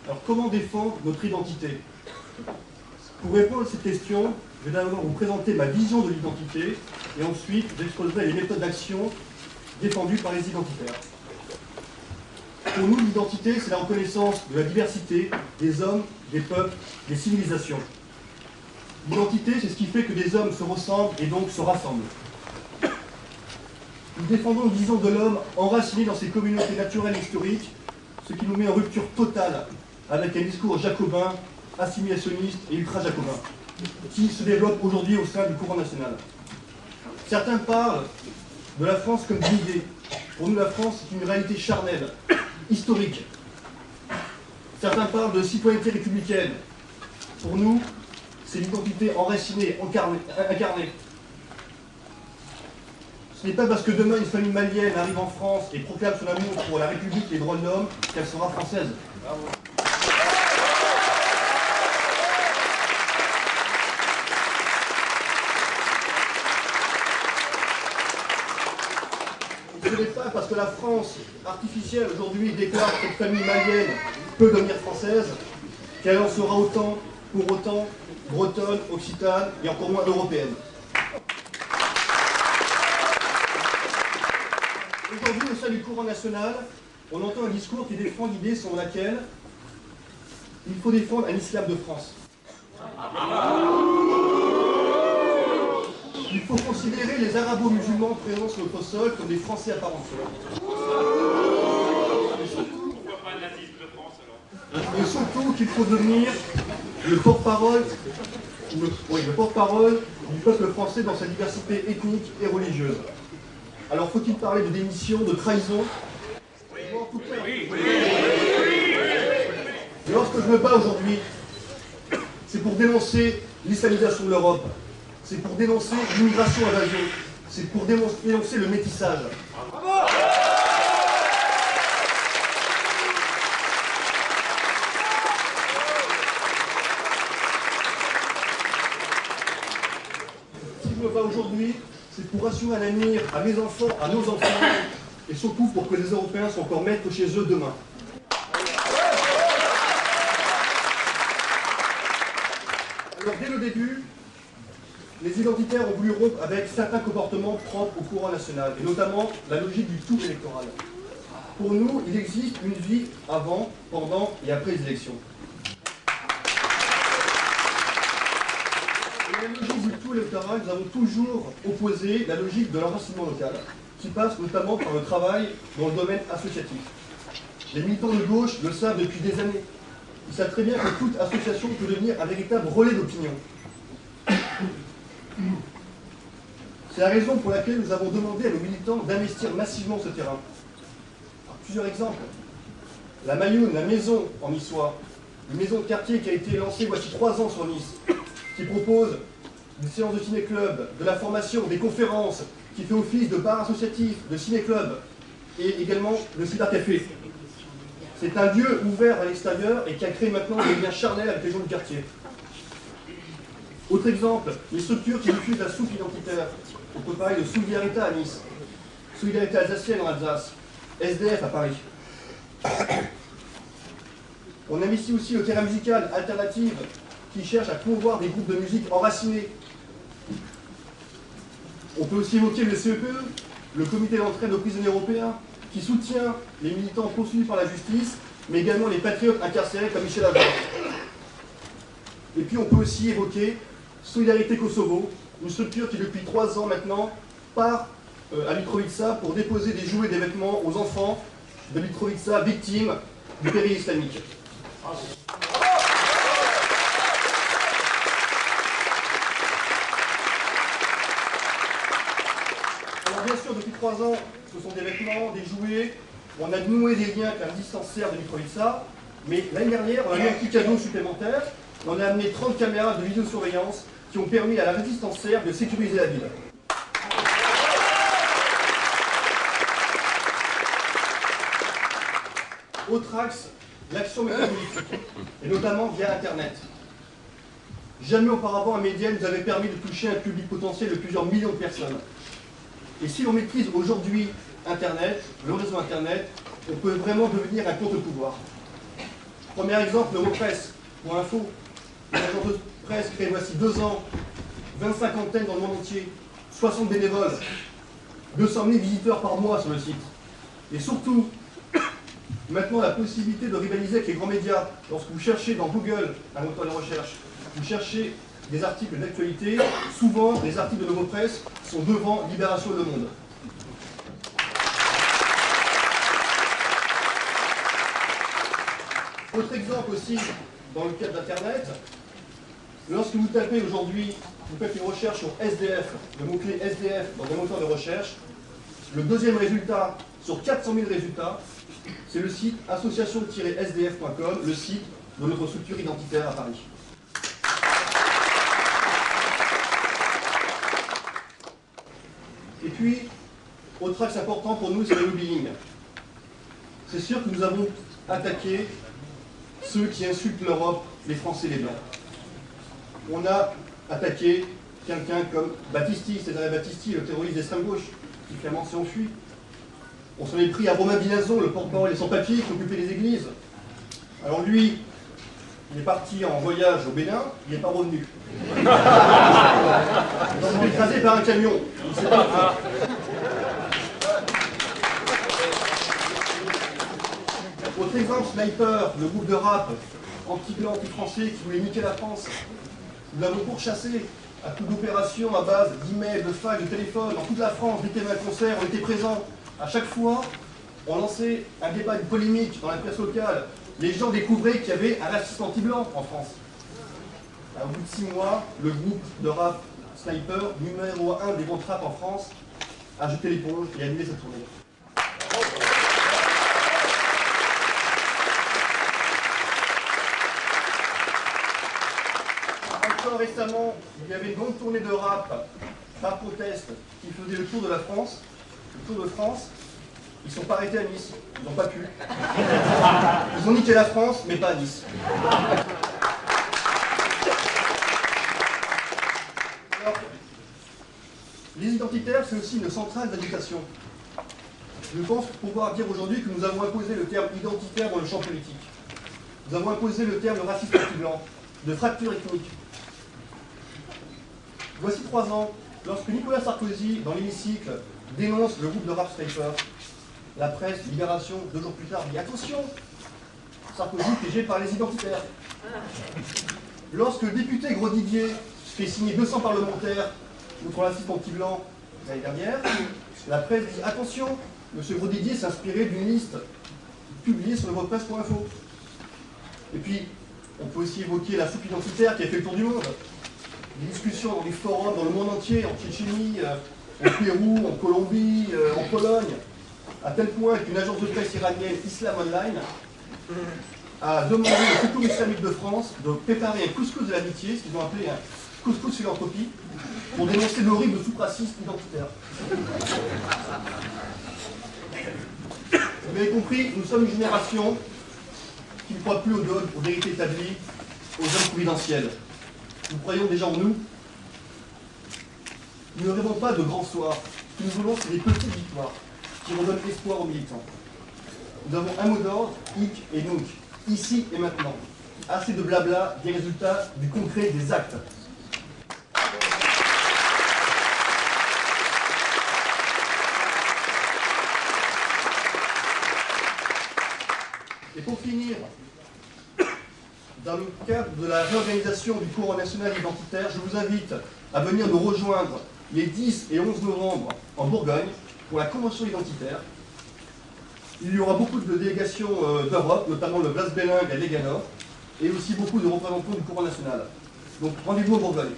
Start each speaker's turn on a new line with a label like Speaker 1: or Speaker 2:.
Speaker 1: Alors comment défendre notre identité? Pour répondre à cette question, je vais d'abord vous présenter ma vision de l'identité et ensuite j'exposerai les méthodes d'action défendues par les identitaires. Pour nous, l'identité, c'est la reconnaissance de la diversité des hommes, des peuples, des civilisations. L'identité, c'est ce qui fait que des hommes se ressemblent et donc se rassemblent. Nous défendons une vision de l'homme enraciné dans ses communautés naturelles et historiques, ce qui nous met en rupture totale avec un discours jacobin, assimilationniste et ultra-jacobin, qui se développe aujourd'hui au sein du courant national. Certains parlent de la France comme d'une idée. Pour nous, la France, c'est une réalité charnelle, historique. Certains parlent de citoyenneté républicaine. Pour nous, c'est l'identité enracinée, incarnée. Ce n'est pas parce que demain une famille malienne arrive en France et proclame son amour pour la République et les droits de l'homme qu'elle sera française. Bravo. Ce n'est pas parce que la France artificielle aujourd'hui déclare que cette famille malienne peut devenir française qu'elle en sera autant, pour autant, bretonne, occitane et encore moins européenne. Aujourd'hui, au sein du courant national, on entend un discours qui défend l'idée selon laquelle il faut défendre un islam de France. Il faut considérer les arabo-musulmans présents sur notre sol comme des Français à part entière.
Speaker 2: Pourquoi pas un nazisme de France alors?
Speaker 1: Et surtout qu'il faut devenir le porte-parole du peuple français dans sa diversité ethnique et religieuse. Alors faut-il parler de démission, de trahison? Oui. Lorsque je me bats aujourd'hui, c'est pour dénoncer l'islamisation de l'Europe, c'est pour dénoncer l'immigration-invasion, c'est pour dénoncer le métissage. Bravo! Si je me bats aujourd'hui, c'est pour assurer un avenir à mes enfants, à nos enfants, et surtout pour que les Européens soient encore maîtres chez eux demain. Alors dès le début, les identitaires ont voulu rompre avec certains comportements propres au courant national, et notamment la logique du tout électoral. Pour nous, il existe une vie avant, pendant et après les élections. Et la logique du tout électoral, nous avons toujours opposé la logique de l'enracinement local, qui passe notamment par le travail dans le domaine associatif. Les militants de gauche le savent depuis des années. Ils savent très bien que toute association peut devenir un véritable relais d'opinion. C'est la raison pour laquelle nous avons demandé à nos militants d'investir massivement ce terrain. Alors, plusieurs exemples. La Mayoune, la maison en niçois, une maison de quartier qui a été lancée voici 3 ans sur Nice, qui propose des séances de ciné-club, de la formation, des conférences, qui fait office de bar associatif, de ciné-club, et également de cybercafé. C'est un lieu ouvert à l'extérieur et qui a créé maintenant des liens charnels avec les gens du quartier. Autre exemple, les structures qui diffusent la soupe identitaire. On peut parler de Solidarité à Nice, Solidarité alsacienne en Alsace, SDF à Paris. On investit aussi le terrain musical alternative qui cherche à promouvoir des groupes de musique enracinés. On peut aussi évoquer le CEPE, le comité d'entraide aux prisonniers européens, qui soutient les militants poursuivis par la justice, mais également les patriotes incarcérés comme Michel Avar. Et puis on peut aussi évoquer Solidarité Kosovo, une structure qui depuis 3 ans maintenant part à Mitrovica pour déposer des jouets et des vêtements aux enfants de Mitrovica victimes du péril islamique. Alors bien sûr, depuis 3 ans, ce sont des vêtements, des jouets, on a noué des liens avec la résistance serbe de Mitrovica, mais l'année dernière, on a mis un petit cadeau supplémentaire, on a amené 30 caméras de vidéosurveillance qui ont permis à la résistance serbe de sécuriser la ville. Autre axe, l'action métapolitique, et notamment via Internet. Jamais auparavant, un média nous avait permis de toucher un public potentiel de plusieurs millions de personnes. Et si l'on maîtrise aujourd'hui Internet, le réseau Internet, on peut vraiment devenir un contre-pouvoir. Premier exemple, l'Europresse. Pour info, une agence de presse créée voici 2 ans, 25 antennes dans le monde entier, 60 bénévoles, 200 000 visiteurs par mois sur le site. Et surtout, maintenant la possibilité de rivaliser avec les grands médias. Lorsque vous cherchez dans Google, un moteur de recherche, vous cherchez des articles d'actualité, souvent les articles de l'Europresse sont devant Libération et Le Monde. Autre exemple aussi, dans le cadre d'Internet, lorsque vous tapez aujourd'hui, vous faites une recherche sur SDF, le mot-clé SDF dans un moteur de recherche, le deuxième résultat sur 400 000 résultats, c'est le site association-sdf.com, le site de notre structure identitaire à Paris. Et puis, autre axe important pour nous, c'est le lobbying. C'est sûr que nous avons attaqué ceux qui insultent l'Europe, les Français, les Blancs. On a attaqué quelqu'un comme Battisti, Cesare Battisti, le terroriste d'extrême gauche, qui finalement s'est enfui. On s'en est pris à Romain Bilazon, le porte-parole et sans-papier, qui occupait les églises. Alors lui, il est parti en voyage au Bénin, il n'est pas revenu. Il s'est fait écraser par un camion. Il s'est pas Autre exemple, Sniper, le groupe de rap anti-blanc, anti-français qui voulait niquer la France. Nous l'avons pourchassé à coups d'opérations à base d'emails, de fax, de téléphones, dans toute la France. Dès qu'il y avait un concert, on était présents. À chaque fois, on lançait un débat, une polémique dans la presse locale. Les gens découvraient qu'il y avait un racisme anti-blanc en France. Au bout de 6 mois, le groupe de rap Sniper, numéro 1 des groupes rap en France, a jeté l'éponge et a annulé sa tournée. Encore récemment, il y avait une grande tournée de rap proteste qui faisait le tour de la France, le Tour de France. Ils ne sont pas arrêtés à Nice, ils n'ont pas pu. Ils ont niqué la France, mais pas à Nice. Alors, les identitaires, c'est aussi une centrale d'éducation. Je pense pouvoir dire aujourd'hui que nous avons imposé le terme identitaire dans le champ politique. Nous avons imposé le terme de racisme anti-blanc, de fracture ethnique. Voici 3 ans, lorsque Nicolas Sarkozy, dans l'hémicycle, dénonce le groupe de rap Sniper, la presse, Libération, 2 jours plus tard, dit attention, Sarkozy piégé par les identitaires. Lorsque le député Grosdidier fait signer 200 parlementaires contre le racisme anti-blanc l'année dernière, la presse dit attention, M. Grosdidier s'est inspiré d'une liste publiée sur l'Europresse.info. Et puis, on peut aussi évoquer la soupe identitaire qui a fait le tour du monde. Des discussions dans des forums dans le monde entier, en Tchétchénie, au Pérou, en Colombie, en Pologne, à tel point qu'une agence de presse iranienne, Islam Online, a demandé au Secours islamique de France de préparer un couscous de l'amitié, ce qu'ils ont appelé un couscous philanthropie, pour dénoncer l'horrible soupracisme identitaire. Vous avez compris, nous sommes une génération qui ne croit plus aux dogmes, aux vérités établies, aux hommes providentiels. Nous croyons déjà en nous. Nous ne rêvons pas de grands soirs. Ce que nous voulons, c'est des petites victoires qui redonnent espoir aux militants. Nous avons un mot d'ordre, hic et nunc, ici et maintenant. Assez de blabla, des résultats, du concret, des actes. Et pour finir, dans le cadre de la réorganisation du courant national identitaire, je vous invite à venir nous rejoindre les 10 et 11 novembre en Bourgogne pour la convention identitaire. Il y aura beaucoup de délégations d'Europe, notamment le Blas Belling à Leganor, et aussi beaucoup de représentants du courant national. Donc rendez-vous en Bourgogne.